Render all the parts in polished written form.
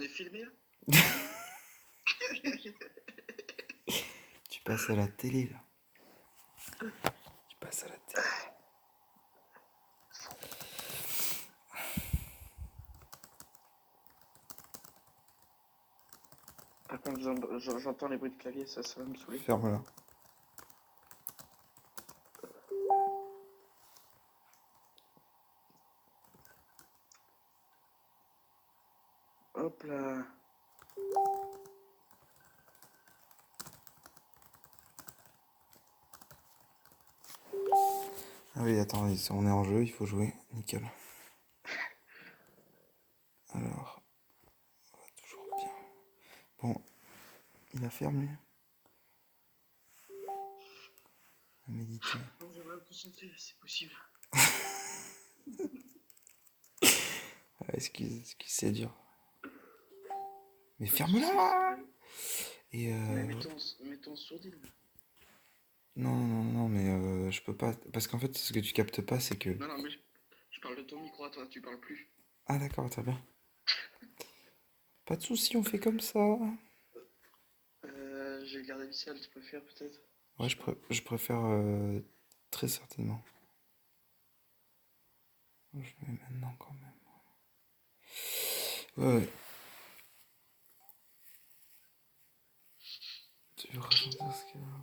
On est filmé là? Tu passes à la télé là. Tu passes à la télé. Par contre, j'entends les bruits de clavier, ça va me saouler. Ferme-la. Hop là. Ah oui, attends, on est en jeu, il faut jouer. Nickel. Alors, ça va toujours bien. Bon, il a fermé. À méditer. Non, j'aimerais me concentrer, c'est possible. Ah, excuse, c'est dur. Mais Pas de soucis, c'est ferme-la. prévu. Et Mais mettons sourdine. non, mais je peux pas. Parce qu'en fait, ce que tu captes pas, c'est que. Non, mais je parle de ton micro à toi, tu parles plus. Ah d'accord, très bien. Pas de soucis, on fait comme ça. J'ai le garde abyssal, tu préfères peut-être? Ouais, Je sais pas. je préfère très certainement. Je le mets maintenant quand même. Ouais. Tu veux ressentir ce qu'il y a.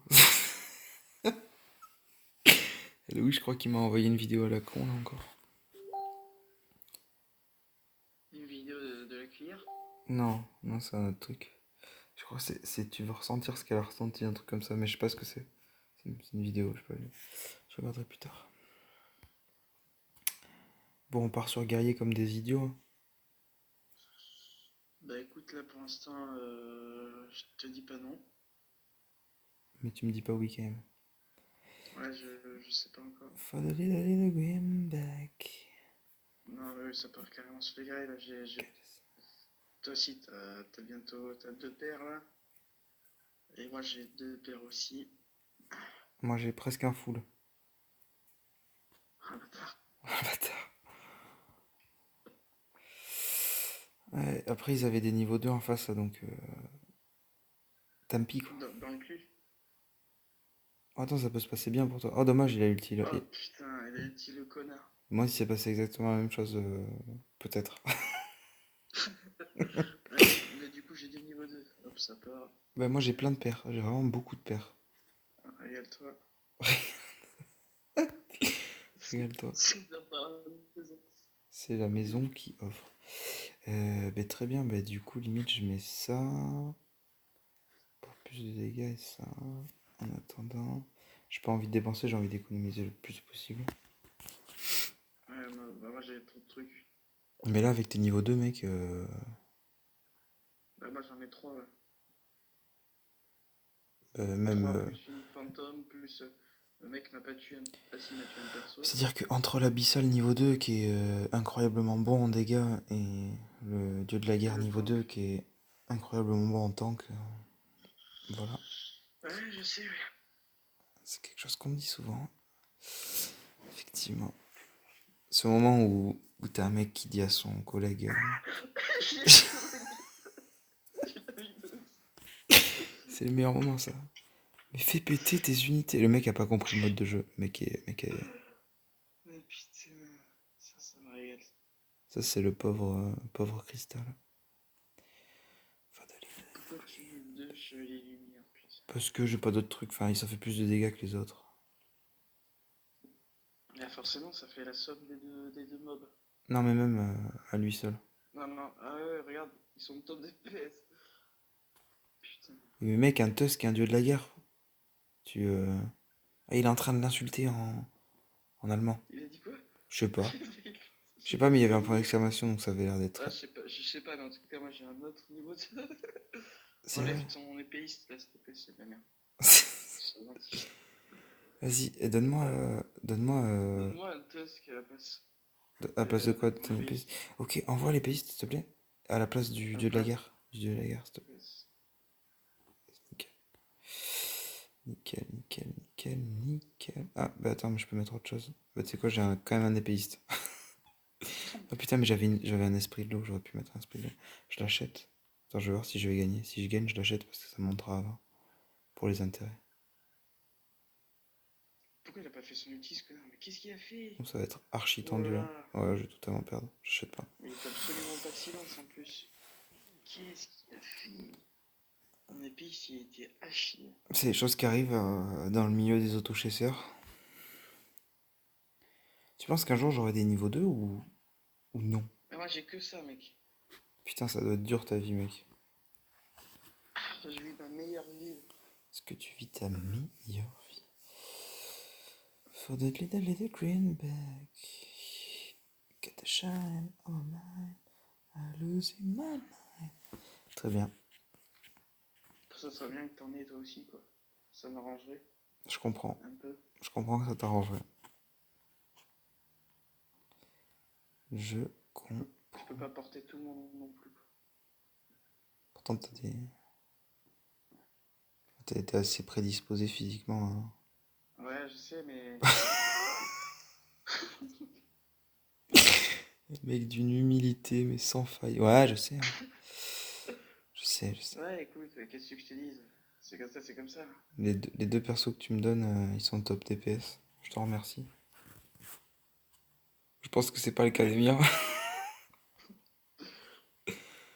Louis, je crois qu'il m'a envoyé une vidéo à la con là encore. Une vidéo de la cuillère? Non, c'est un autre truc. Je crois que c'est tu veux ressentir ce qu'elle a ressenti, un truc comme ça, mais je sais pas ce que c'est. C'est une vidéo, je regarderai plus tard. Bon, on part sur guerrier comme des idiots. Hein. Bah écoute, là pour l'instant, je te dis pas non. Mais tu me dis pas oui quand même. Ouais, je sais pas encore. For the little green back. Non, oui, ça part carrément sur les grailles là. Toi aussi, t'as bientôt t'as 2 paires là. Et moi j'ai 2 paires aussi. Moi j'ai presque un full. Ah bâtard. Ah bâtard. Ouais, après ils avaient des niveaux 2 en face, donc tant pis quoi. Dans le cul. Oh, attends, ça peut se passer bien pour toi. Oh dommage, il a ulti là. Oh putain, il a dit le connard. Moi si c'est passé exactement la même chose, peut-être. Mais du coup j'ai des niveaux 2. Hop, ça part. Bah moi j'ai plein de paires, j'ai vraiment beaucoup de paires. Ah, régale-toi. Régale-toi. C'est de part à la maison. C'est la maison qui offre. Bah, très bien, bah, du coup limite je mets ça. Pour plus de dégâts et ça. En attendant. J'ai pas envie de dépenser, j'ai envie d'économiser le plus possible. Ouais, moi j'ai trop de trucs. Mais là avec tes niveaux 2 mec. Bah moi j'en ai 3 là. Même. 3 plus une fantôme, plus le mec m'a pas tué s'il m'a tué un perso. C'est-à-dire que entre l'abyssal niveau 2 qui est incroyablement bon en dégâts et le dieu de la Et guerre le niveau tank. 2 qui est incroyablement bon en tank, voilà. Ouais, je sais, ouais. C'est quelque chose qu'on me dit souvent. Effectivement. Ce moment où t'as un mec qui dit à son collègue c'est le meilleur moment ça. Mais fais péter tes unités. Le mec a pas compris le mode de jeu. Mais putain, ça me régale. Ça c'est le pauvre Cristal. Pourquoi tu mets 2 chevaliers lumière, putain? Parce que j'ai pas d'autres trucs. Enfin, ça fait plus de dégâts que les autres. Là, forcément, ça fait la somme des deux mobs. Non mais même à lui seul. Non, non, ah ouais, regarde, ils sont top DPS. Putain. Mais mec, un Tusk, un dieu de la guerre. Tu Ah, il est en train de l'insulter en allemand. Il a dit quoi? Je sais pas. Je sais J'ai pas, mais il y pas avait un point compris. d'exclamation, donc ça avait l'air Ah, d'être. je sais pas, mais en tout cas, moi j'ai un autre niveau de. C'est Enlève vrai. ton épéiste là, s'il te plaît, c'est de la merde. C'est gentil. Vas-y, et donne-moi. Donne-moi. Donne-moi un Tusk à la place. À la place de quoi de De mon ton épéiste. épéiste. Ok, envoie l'épéiste, s'il te plaît. À la place du À dieu de la place. guerre. Du dieu de la guerre, s'il te plaît. Yes. Nickel. Nickel. Ah, bah attends, mais je peux mettre autre chose. Bah, tu sais quoi, quand même un épéiste. Oh putain, mais j'avais un esprit de l'eau, j'aurais pu mettre un esprit de l'eau. Je l'achète. Attends, je vais voir si je vais gagner. Si je gagne, je l'achète parce que ça montera avant. Pour les intérêts. Pourquoi il a pas fait son ulti, ce connard? Mais qu'est-ce qu'il a fait? Donc ça va être archi Oh là tendu, hein. là. Ouais, je vais totalement perdre. J'achète pas. Mais il est absolument pas de silence en plus. Qu'est-ce qu'il a fait? En épice, il était à chier. C'est les choses qui arrivent dans le milieu des autochasseurs. Tu penses qu'un jour j'aurai des niveaux 2 ou non? Mais moi j'ai que ça, mec. Putain, ça doit être dur ta vie, mec. Je vis ma meilleure vie. Est-ce que tu vis ta meilleure vie? For the little greenback, get the shine on mine, I'm losing my mind. Très bien, Ça serait bien que t'en aies toi aussi, quoi. Ça m'arrangerait je comprends. un peu. Je comprends que ça t'arrangerait. Je comprends. Je peux pas porter tout le monde non plus, quoi. Pourtant, t'es assez prédisposé physiquement, hein. Ouais, je sais, mais. Mec d'une humilité, mais sans faille. Ouais, je sais, hein. Je sais. Ouais, écoute, qu'est-ce que je te dise? C'est comme ça, c'est comme ça. Les deux persos que tu me donnes, ils sont top DPS. Je te remercie. Je pense que c'est pas le cas des miens.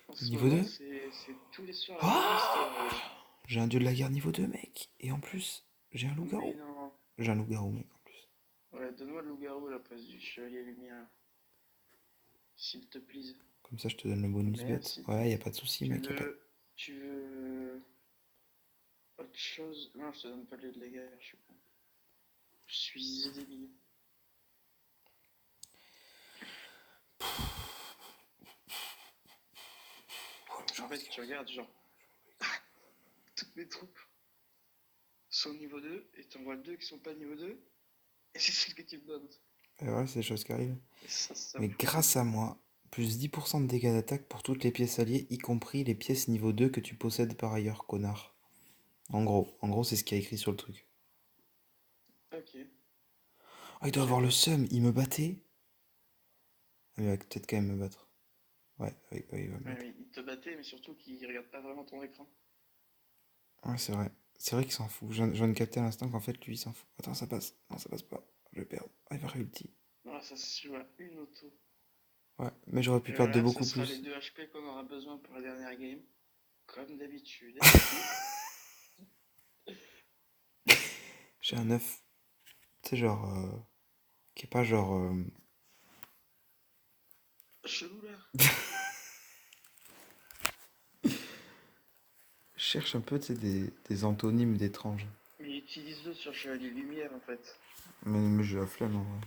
En ce Niveau moment, 2? c'est tous les soirs la même Oh, histoire. j'ai un dieu de la guerre niveau 2, mec. Et en plus, j'ai un Mais loup-garou. non. J'ai un loup-garou, mec, en plus. Ouais, donne-moi le loup-garou à la place du chevalier lumière. S'il te plaît. Comme ça, je te donne le bonus bête. Merci. Ouais, y a pas de souci, mec. Tu veux autre chose? Non, je te donne pas le de la guerre, je suis con. Je suis débile. En fait, tu regardes, genre, toutes mes troupes sont niveau 2, et t'en vois deux qui sont pas niveau 2, et c'est celle que tu me donnes. Et ouais, c'est des choses qui arrivent. Et ça Mais grâce à moi, plus 10% de dégâts d'attaque pour toutes les pièces alliées, y compris les pièces niveau 2 que tu possèdes par ailleurs, connard. En gros, c'est ce qu'il y a écrit sur le truc. Ok. Ah, il doit avoir le seum, il me battait. Ah, mais il va peut-être quand même me battre. Ouais, il va me Ouais, battre. mais il te battait, mais surtout qu'il regarde pas vraiment ton écran. Ouais, c'est vrai. C'est vrai qu'il s'en fout. Je viens de capter à l'instant qu'en fait, lui, il s'en fout. Attends, ça passe. Non, ça passe pas. Je vais perdre. Ah, il va réulti. Non, ça se joue à une auto. Ouais, mais j'aurais pu Et perdre de voilà, ça beaucoup sera les plus. 2 HP qu'on aura besoin pour la dernière game. Comme d'habitude. J'ai un œuf. Tu sais, genre. Qui est pas genre. Chelou là. Je cherche un peu, tu sais, des antonymes d'étranges. Mais utilise-le sur Chevalier Lumière en fait. Mais j'ai la flemme en vrai.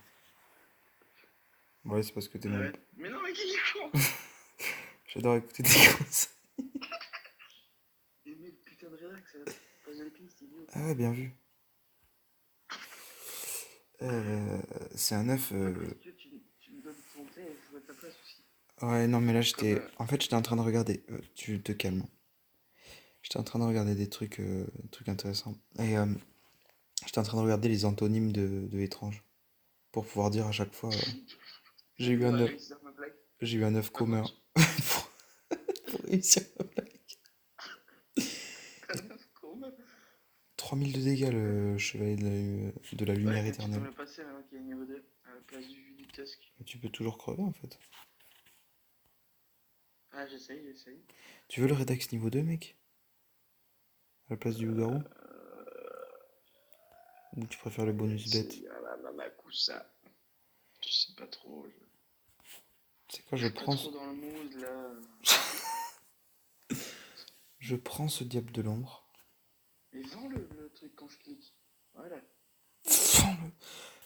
Ouais, c'est parce que t'es mon. Ouais. Mais non, mais qui est con? J'adore écouter tes conseils. Mais le putain de relax, passe de l'épine, c'est idiot. Ah ouais, bien vu. C'est un œuf. Si tu me donnes ton thé, je joue à ta place aussi. Ouais, non, mais là, Comme. En fait, j'étais en train de regarder. Tu te calmes. J'étais en train de regarder des trucs intéressants. Et j'étais en train de regarder les antonymes de étrange. Pour pouvoir dire à chaque fois. J'ai eu un œuf. Réussir ma blague. J'ai eu un œuf Pas moi, commun. Pour réussir ma blague. un œuf commun. 3000 de dégâts, le chevalier de la lumière Ouais, tu éternelle. devrais passer maintenant qu'il est niveau 2 à la place du Tusk. Mais tu peux toujours crever en fait. Ah, j'essaye. Tu veux le Redax niveau 2, mec? À la place du loup-garou? Ou tu préfères le bonus bête? C'est à la Mamakusa. Je sais pas trop. C'est quoi, Je suis pas trop dans le mood là. je prends ce diable de l'ombre. Mais vends le truc quand je clique. Voilà. Vends-le.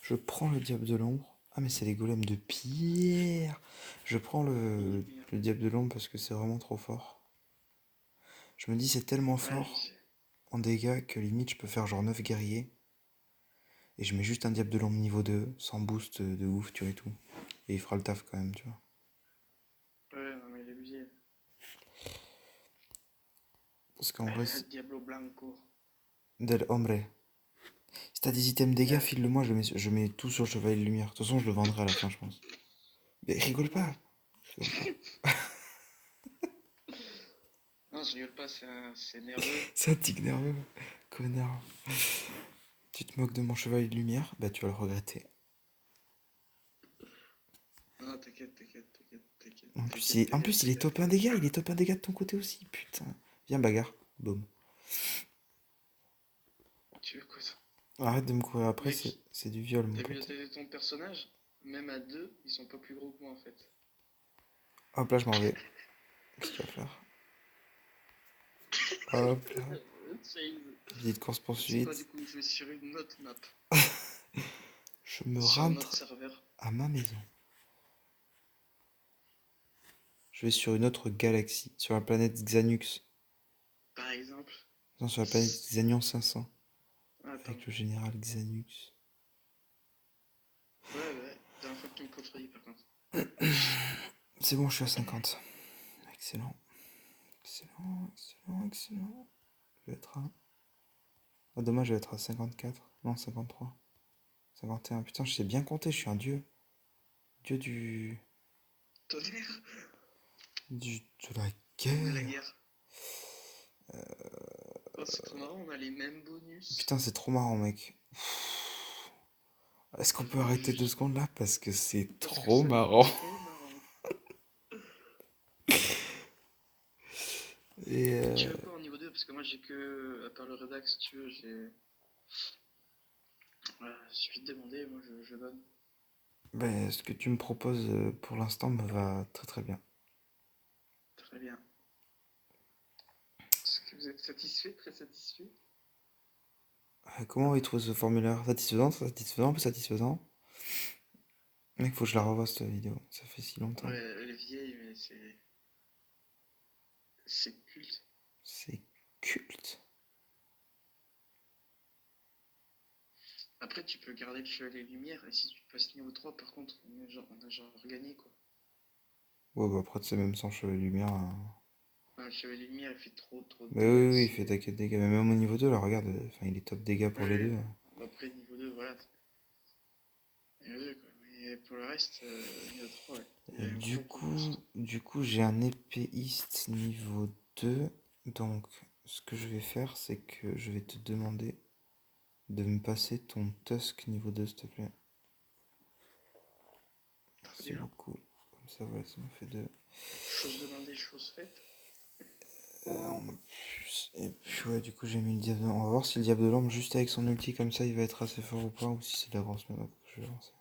Je prends le diable de l'ombre. Ah, mais c'est les golems de pierre. Je prends le diable de l'ombre parce que c'est vraiment trop fort. Je me dis, c'est tellement Ouais, je fort sais. en dégâts que limite je peux faire genre 9 guerriers. Et je mets juste un diable de l'ombre niveau 2, sans boost de ouf, tu vois et tout. Et il fera le taf quand même, tu vois. Ouais, non, mais il est abusé. Parce qu'en vrai, Diablo Blanco. del hombre. Si t'as des items dégâts, Ouais. file-le-moi, je mets tout sur le chevalier de lumière. De toute façon, je le vendrai à la fin, je pense. Mais rigole pas. Rigole pas. Non, je rigole pas, c'est nerveux. C'est un tic nerveux. Connard. Tu te moques de mon chevalier de lumière? Bah tu vas le regretter. Non, t'inquiète, t'inquiète, t'inquiète, t'inquiète, En plus, t'inquiète, en plus, il est top 1 dégâts. Il est top 1 dégâts de ton côté aussi. Putain. Viens, bagarre. Boum. Tu veux quoi, ça? Arrête de me courir après, Mec, c'est du viol, mon t'as vu la pote. taille de ton personnage? Même à deux, ils sont pas plus gros que moi, en fait. Hop là, je m'en vais. Qu'est-ce que tu vas faire? Hop là. Petite C'est quoi, du course-poursuite. coup, je vais sur une autre map. Je me Sur un autre rentre serveur. à ma maison. Je vais sur une autre galaxie. Sur la planète Xanux. Par exemple. Non, sur la planète Xanion 500. Attends. Avec le général Xanux. Ouais. Dernière fois que tu me contredis, par contre. C'est bon, je suis à 50. Excellent. Excellent, excellent, excellent. Je vais être à... Ah, dommage, je vais être à 54. Non, 53. 51. Putain, je sais bien compter, je suis un dieu. Dieu Tonnerre! de la De la guerre. guerre. Oh, c'est trop marrant, on a les mêmes bonus. Putain, c'est trop marrant, mec. Est-ce qu'on peut arrêter 2 secondes là? Parce que c'est Parce que trop c'est marrant. trop marrant. Et Tu veux quoi en niveau 2? Parce que moi j'ai que, à part le Redax, si tu veux, j'ai... Voilà, il suffit de demander, moi je donne. ben, ce que tu me proposes pour l'instant me va très très bien. Très bien. Est-ce que vous êtes satisfait? Très satisfait? Comment il trouve ce formulaire? Satisfaisant, satisfaisant, peu satisfaisant? Mec, faut que je la revoie cette vidéo. Ça fait si longtemps. Ouais, elle est vieille, mais c'est... C'est culte. C'est culte. Après, tu peux garder le Chevalier Lumière, et si tu passes niveau 3, par contre, on a genre gagné, quoi. Ouais, bah après, c'est même sans cheveux de lumière. Enfin, le Chevalier Lumière, il fait trop de Bah dégâts, oui, il fait taquet de dégâts. Mais même au niveau 2 là, regarde. Enfin, il est top dégâts pour les Ouais, deux. après, niveau 2, voilà. Niveau 2, quoi. Mais pour le reste, niveau 3, ouais. Il y a un gros boost. Du coup, j'ai un épéiste niveau 2. Donc, ce que je vais faire, c'est que je vais te demander de me passer ton Tusk niveau 2 s'il te plaît. Très Merci bien. beaucoup. Comme ça, voilà, ça me fait 2. Chose demandée, chose faite. Et puis, ouais, du coup, j'ai mis le diable de lampe. On va voir si le diable de lampe, juste avec son ulti comme ça, il va être assez fort ou pas, ou si c'est de la grosse merde que je vais lancer.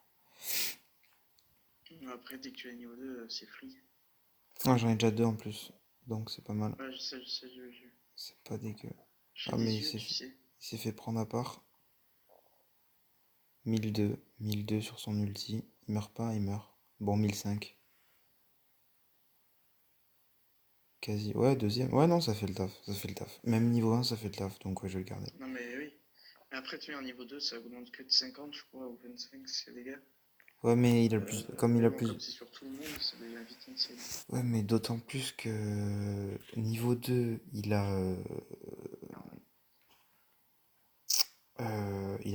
Après, dès que tu es niveau 2, c'est free. Ah, j'en ai déjà 2 en plus. Donc, c'est pas mal. Ouais, je sais, j'ai vu. C'est pas dégueu. J'ai Ah, mais des yeux, tu sais. il s'est fait prendre à part. 1002 sur son ulti. Il meurt pas, il meurt. Bon, 1005. Quasi. Ouais, deuxième. Ouais, non, ça fait le taf. Ça fait le taf. Même niveau 1, ça fait le taf. Donc, ouais, je vais le garder. Non, mais oui. Mais après, tu es en niveau 2, ça augmente que de 50, je crois, ou 25, c'est les gars. Ouais, mais il a le plus. Comme il Mais a bon, plus. comme c'est sur tout le monde, ça devient vite insane. Ouais, mais d'autant plus que niveau 2, il a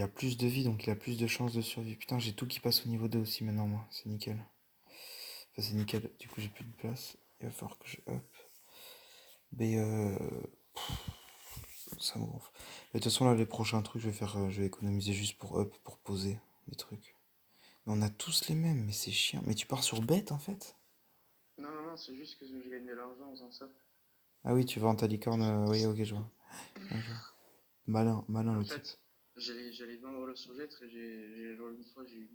plus de vie, donc il a plus de chances de survie. Putain, j'ai tout qui passe au niveau 2 aussi maintenant, moi. C'est nickel. Enfin, c'est nickel. Du coup, j'ai plus de place. Il va falloir que je up. Mais ça me gonfle. Mais de toute façon, là, les prochains trucs, je vais économiser juste pour up, pour poser des trucs. Mais on a tous les mêmes, mais c'est chiant. Mais tu pars sur bête en fait? Non, c'est juste que je gagne de l'argent en faisant ça. Ah oui, tu vends ta licorne. Oui, ok, je vois. Ouais, je vois. Malin, malin En le type. fait, j'allais vendre le surgettre et genre une fois, j'ai eu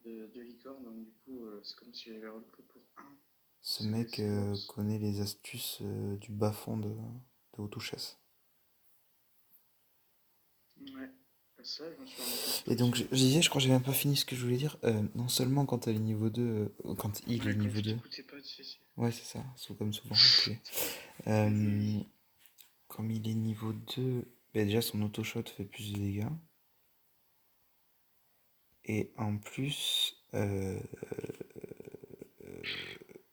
deux licornes, donc du coup, c'est comme si j'avais repris pour un. Ce mec C'est boss. connaît les astuces du bas-fond de Hautouchesse. Ouais. Et ça, je me suis rendu compte Et plus. donc, je disais, je crois que j'ai même pas fini ce que je voulais dire. Non seulement quand elle est niveau 2, quand il est Ouais, quand niveau tu 2. t'écoutais pas, tu sais. Ouais, c'est ça, comme souvent. Enculé. Euh, Comme il est niveau 2, bah déjà son auto-shot fait plus de dégâts. Et en plus,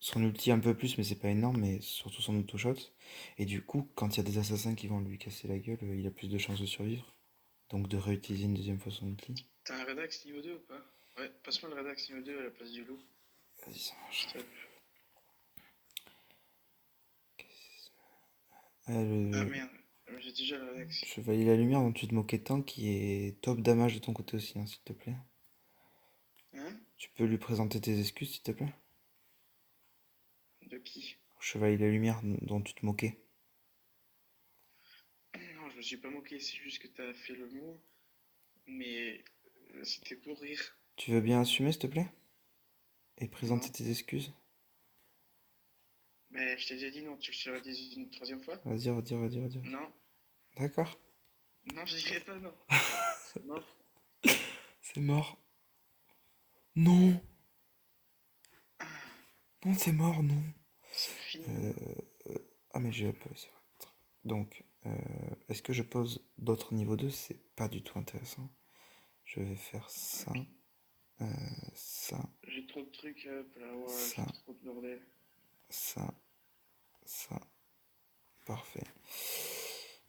son ulti un peu plus, mais c'est pas énorme, mais surtout son auto-shot. Et du coup, quand il y a des assassins qui vont lui casser la gueule, il a plus de chances de survivre. Donc de réutiliser une deuxième fois son ulti. T'as un Redax niveau 2 ou pas? Ouais, passe-moi le rédax niveau 2 à la place du loup. Vas-y, ça marche. S'il te plaît. Ah, Ah merde, j'ai déjà le rédax. Chevalier la lumière dont tu te moquais tant, qui est top damage de ton côté aussi, hein, s'il te plaît. Hein? Tu peux lui présenter tes excuses, s'il te plaît? De qui? Chevalier la lumière dont tu te moquais. Non, je me suis pas moqué, c'est juste que t'as fait le mot, mais c'était pour rire. Tu veux bien assumer, s'il te plaît? Et présenter Non. tes excuses? Mais je t'ai déjà dit non, tu le redis une troisième fois? Vas-y, redis, redis, redis. Non. D'accord. Non, je dirai pas non. C'est mort. C'est mort. Non! Non, c'est mort, non. C'est fini Euh, maintenant. Ah, mais j'ai peur, c'est vrai. Donc, est-ce que je pose d'autres niveaux 2? C'est pas du tout intéressant. Je vais faire ça, euh, ça, J'ai trop de trucs up là, ouais, ça, j'ai trop de bordel. ça, ça. Parfait.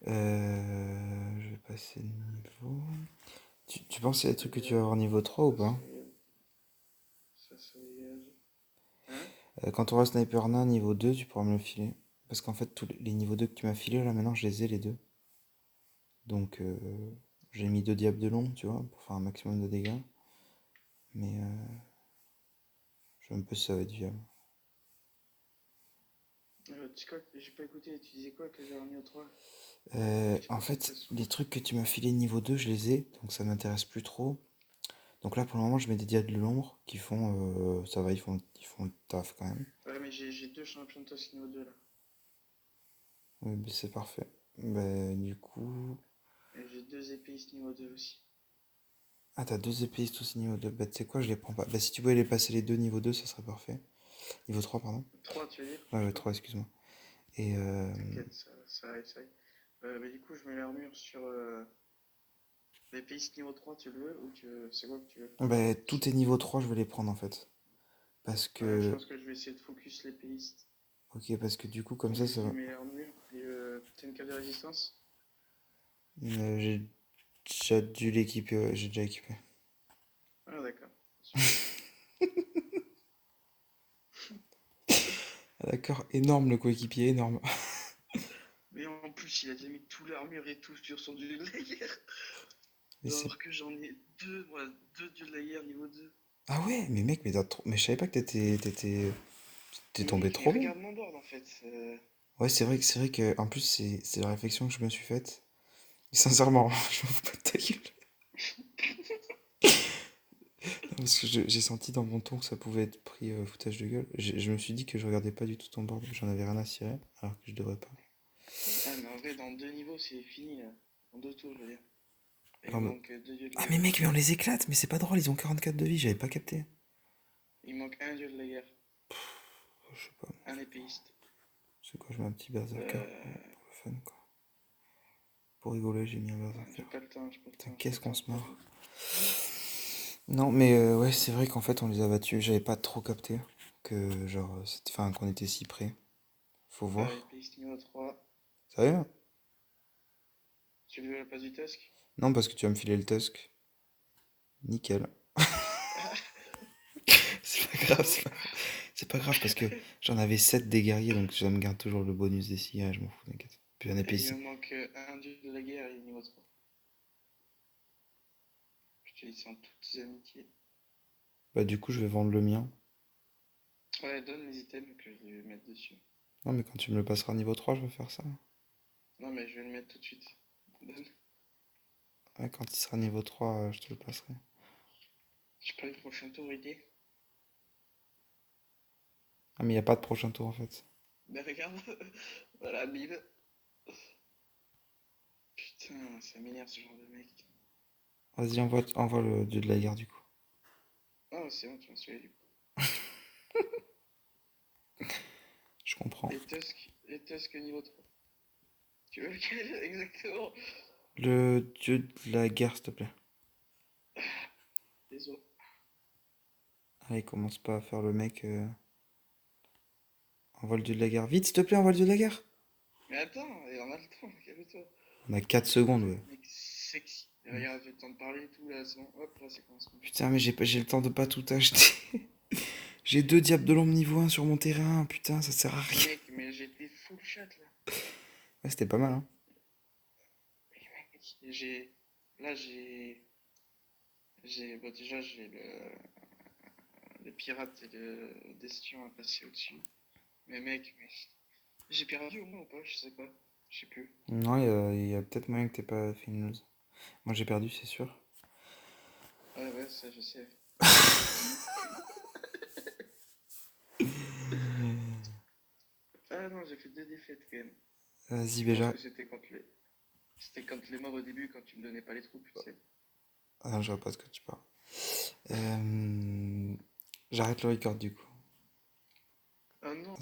Je vais passer de niveau. Tu penses qu'il y a des trucs que tu vas avoir niveau 3 ou pas? Ça dégage. Hein? Quand on aura Sniper Nain niveau 2, tu pourras me le filer. Parce qu'en fait, tous les niveaux 2 que tu m'as filés, là, maintenant, je les ai les deux. Donc, j'ai mis 2 diables de long, tu vois, pour faire un maximum de dégâts. Mais je sais même pas si ça va être viable. Tu sais quoi, j'ai pas écouté, tu disais quoi que j'ai remis au 3? En fait, les trucs que tu m'as filés niveau 2, je les ai, donc ça m'intéresse plus trop. Donc là, pour le moment, je mets des diables de l'ombre qui font, ça va, ils font le taf quand même. Ouais, mais j'ai deux champions de Tosk niveau 2 là. Oui, bah, c'est parfait. Bah, du coup... Et j'ai deux épéistes niveau 2 aussi. Ah, t'as deux épéistes aussi niveau 2. Bah, tu sais quoi, je les prends pas. Bah, si tu pouvais les passer les deux niveau 2, ça serait parfait. Niveau 3, pardon. 3 tu veux dire? Ouais, Je ouais, sais pas. 3, excuse-moi. Et T'inquiète, ça arrive, ça arrive. Bah, du coup, je mets l'armure sur l'épéiste niveau 3 tu le veux ou c'est quoi que tu veux? bah, tout est niveau 3, je vais les prendre en fait. Parce Ouais, je que... pense que je vais essayer de focus l'épéiste. Ok, parce que du coup, comme ça, Donc, ça je va... lui mets l'armure et t'as une carte de résistance? J'ai déjà dû l'équiper, ouais, j'ai déjà équipé. Ah, d'accord. Super. Ah, d'accord, énorme le coéquipier, énorme. Mais en plus, il a déjà mis tout l'armure et tout sur son dieu de la guerre. Mais c'est... Alors que j'en ai deux, moi, deux dieux de la guerre niveau 2. Ah ouais, mais mec, mais, mais je savais pas que t'es tombé Mais trop bas. regarde mon board en fait. Ouais, c'est vrai que, en plus, c'est la réflexion que je me suis faite. Et sincèrement, je me fous pas de ta gueule. Non, parce que j'ai senti dans mon ton que ça pouvait être pris foutage de gueule. Je me suis dit que je regardais pas du tout ton board, j'en avais rien à cirer, alors que je devrais pas. Ah, mais en vrai, dans deux niveaux, c'est fini là. En deux tours, je veux dire. Et il Alors, manque deux dieux de ah la mais guerre. mec, mais on les éclate, mais c'est pas drôle, ils ont 44 de vie, j'avais pas capté. Il manque un dieu de la guerre. Je sais pas, Un épéiste. c'est quoi, je mets un petit berserker pour Euh... le fun quoi. Pour rigoler, j'ai mis un berserker. J'ai pas le temps, j'ai pas le Putain, temps, j'ai pas qu'est-ce le qu'on temps. se marre. Non, mais ouais, c'est vrai qu'en fait, on les a battus, j'avais pas trop capté que, genre, enfin, qu'on était si près. Faut voir. Épéiste niveau 3. Sérieux? Tu veux la place du Tusk? Non, parce que tu vas me filer le tusk. Nickel. C'est pas grave, Bon. c'est pas grave parce que j'en avais 7 des guerriers donc ça me garde toujours le bonus des sillage, je m'en fous, t'inquiète. Puis un épée Et il ici. me manque un dieu de la guerre et niveau 3. Je te dis en toutes amitiés. Bah, du coup, je vais vendre le mien. Ouais, donne les items que je vais mettre dessus. Non, mais quand tu me le passeras niveau 3 je vais faire ça. Non, mais je vais le mettre tout de suite. Donne. Ouais, quand il sera niveau 3 je te le passerai. Je sais pas, le prochain tour, idée. Ah, mais il n'y a pas de prochain tour en fait. Mais regarde, voilà, bim. Putain, ça m'énerve ce genre de mec. Vas-y, envoie le dieu de la guerre du coup. Oh, c'est bon, tu m'as suivi du coup. Je comprends. Et Tusk niveau 3. Tu veux lequel exactement? Le dieu de la guerre, s'il te plaît. Désolé. Allez, commence pas à faire le mec. Envoie le dieu de la guerre. Vite, s'il te plaît, envoie le dieu de la guerre. Mais attends, et on a le temps, calme-toi. On a 4 secondes, ouais. Mec sexy. Et regarde, j'ai le temps de parler et tout, là, c'est bon. Hop, là, c'est commencé. Putain, mais j'ai le temps de pas tout acheter. J'ai 2 diables de l'ombre niveau 1 sur mon terrain. Putain, ça sert à rien. Mec, mais j'étais full chat, là. Ouais, c'était pas mal, hein. Mais mec, j'ai... Là, Bah, déjà, j'ai le pirate et le Destion à passer au-dessus. Mais mec, mais... J'ai perdu au moins ou pas? Je sais pas. Je sais plus. Non, il y a peut-être moyen que t'aies pas fait une lose. Moi, j'ai perdu, c'est sûr. Ouais, ouais, ça, je sais. Ah non, j'ai fait deux défaites quand même. Vas-y, Je pense Béja. que c'était contre les mobs au début, quand tu me donnais pas les troupes, tu sais. Ah non, je vois pas de quoi tu parles. J'arrête le record du coup. Ah non,